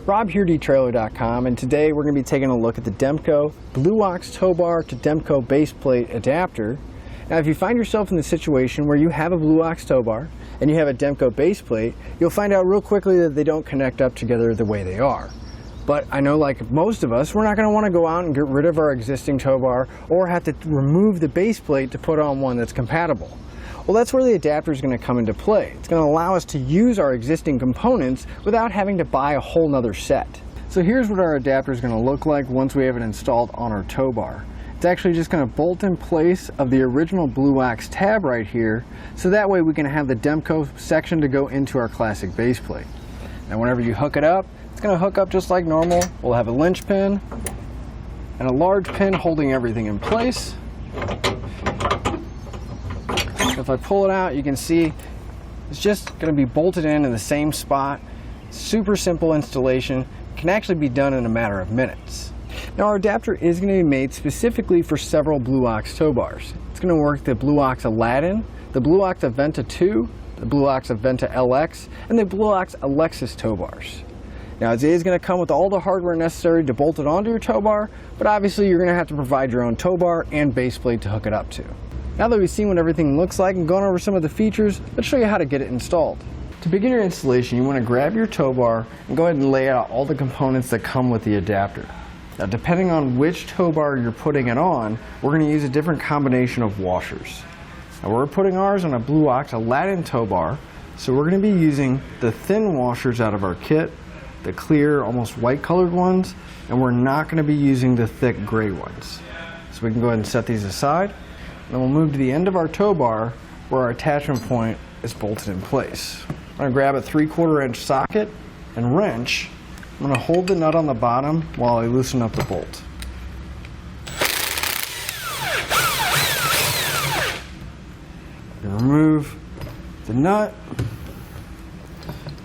Rob here at etrailer.com, and today we're going to be taking a look at the Demco Blue Ox Tow Bar to Demco Base Plate Adapter. Now if you find yourself in the situation where you have a Blue Ox tow bar and you have a Demco base plate, you'll find out real quickly that they don't connect up together the way they are. But I know, like most of us, we're not going to want to go out and get rid of our existing tow bar or have to remove the base plate to put on one that's compatible. Well, that's where the adapter is going to come into play. It's going to allow us to use our existing components without having to buy a whole nother set. So here's what our adapter is going to look like once we have it installed on our tow bar. It's actually just going to bolt in place of the original Blue Ox tab right here, so that way we can have the Demco section to go into our classic base plate. Now whenever you hook it up, it's going to hook up just like normal. We'll have a Linchpin and a large pin holding everything in place. If I pull it out, you can see it's just going to be bolted in the same spot. Super simple installation. Can actually be done in a matter of minutes. Now our adapter is going to be made specifically for several Blue Ox tow bars. It's going to work the Blue Ox Aladdin, the Blue Ox Aventa 2, the Blue Ox Aventa LX, and the Blue Ox Alexis tow bars. Now it is going to come with all the hardware necessary to bolt it onto your tow bar, but obviously you're going to have to provide your own tow bar and base plate to hook it up to. Now that we've seen what everything looks like and gone over some of the features, let's show you how to get it installed. To begin your installation, you want to grab your tow bar and go ahead and lay out all the components that come with the adapter. Now depending on which tow bar you're putting it on, we're going to use a different combination of washers. Now we're putting ours on a Blue Ox Aladdin tow bar, so we're going to be using the thin washers out of our kit, the clear, almost white colored ones, and we're not going to be using the thick gray ones. So we can go ahead and set these aside. Then we'll move to the end of our tow bar where our attachment point is bolted in place. I'm going to grab a 3/4 inch socket and wrench. I'm going to hold the nut on the bottom while I loosen up the bolt. Remove the nut,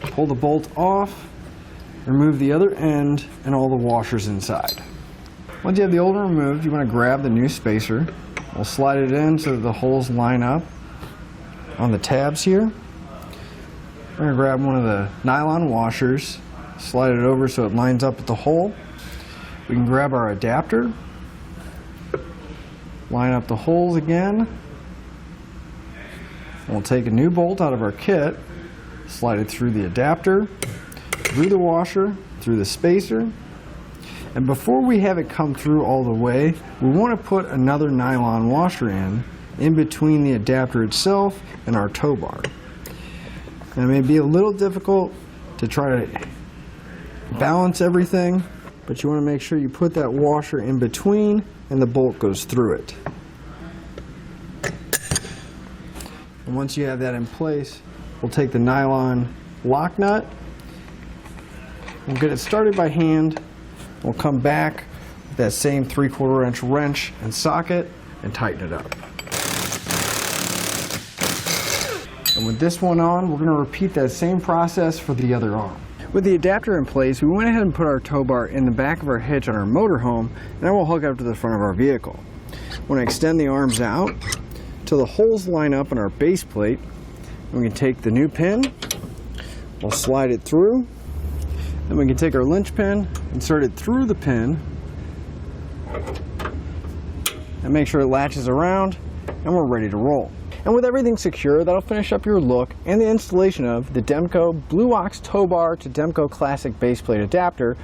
pull the bolt off, remove the other end and all the washers inside. Once you have the old one removed, you want to grab the new spacer. We'll slide it in so that the holes line up on the tabs here. We're going to grab one of the nylon washers, slide it over so it lines up with the hole. We can grab our adapter, line up the holes again. We'll take a new bolt out of our kit, slide it through the adapter, through the washer, through the spacer. And before we have it come through all the way, we want to put another nylon washer in between the adapter itself and our tow bar. Now, it may be a little difficult to try to balance everything, but you want to make sure you put that washer in between and the bolt goes through it. And once you have that in place, we'll take the nylon lock nut. We'll get it started by hand. We'll come back with that same 3/4 inch wrench and socket and tighten it up. And with this one on, we're going to repeat that same process for the other arm. With the adapter in place, we went ahead and put our tow bar in the back of our hitch on our motorhome, and then we'll hook it up to the front of our vehicle. We're going to extend the arms out till the holes line up on our base plate. And we can take the new pin, we'll slide it through. Then we can take our Linchpin, insert it through the pin, and make sure it latches around, and we're ready to roll. And with everything secure, that'll finish up your look and the installation of the Demco Blue Ox Tow Bar to Demco Classic Base Plate Adapter